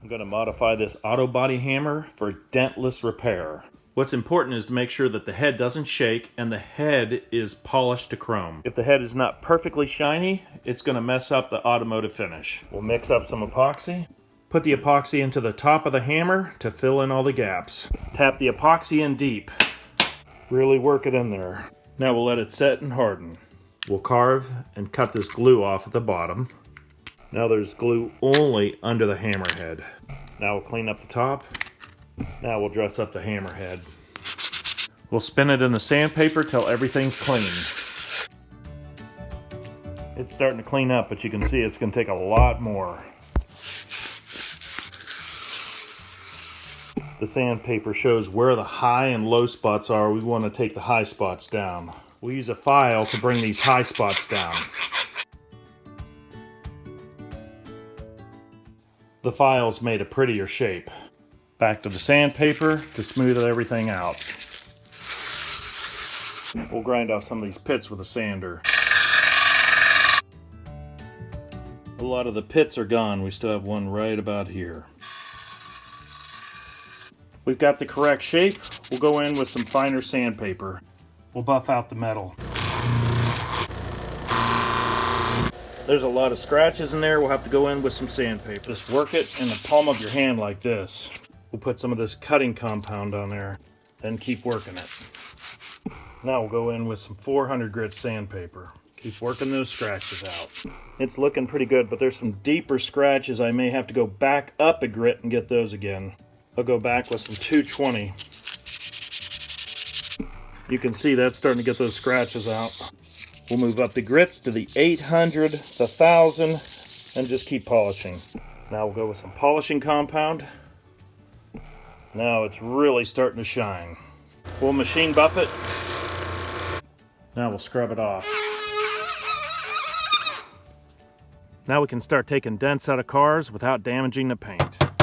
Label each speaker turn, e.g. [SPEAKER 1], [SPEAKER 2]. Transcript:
[SPEAKER 1] I'm going to modify this auto body hammer for dentless repair. What's important is to make sure that the head doesn't shake and the head is polished to chrome. If the head is not perfectly shiny, it's going to mess up the automotive finish. We'll mix up some epoxy. Put the epoxy into the top of the hammer to fill in all the gaps. Tap the epoxy in deep. Really work it in there. Now we'll let it set and harden. We'll carve and cut this glue off at the bottom. Now there's glue only under the hammerhead. Now we'll clean up the top. Now we'll dress up the hammerhead. We'll spin it in the sandpaper till everything's clean. It's starting to clean up, but you can see it's going to take a lot more. The sandpaper shows where the high and low spots are. We want to take the high spots down. We'll use a file to bring these high spots down. The file's made a prettier shape. Back to the sandpaper to smooth everything out. We'll grind off some of these pits with a sander. A lot of the pits are gone. We still have one right about here. We've got the correct shape. We'll go in with some finer sandpaper. We'll buff out the metal. There's a lot of scratches in there. We'll have to go in with some sandpaper. Just work it in the palm of your hand like this. We'll put some of this cutting compound on there, then keep working it. Now we'll go in with some 400 grit sandpaper. Keep working those scratches out. It's looking pretty good, but there's some deeper scratches. I may have to go back up a grit and get those again. I'll go back with some 220. You can see that's starting to get those scratches out. We'll move up the grits to the 800, the 1000, and just keep polishing. Now we'll go with some polishing compound. Now it's really starting to shine. We'll machine buff it. Now we'll scrub it off. Now we can start taking dents out of cars without damaging the paint.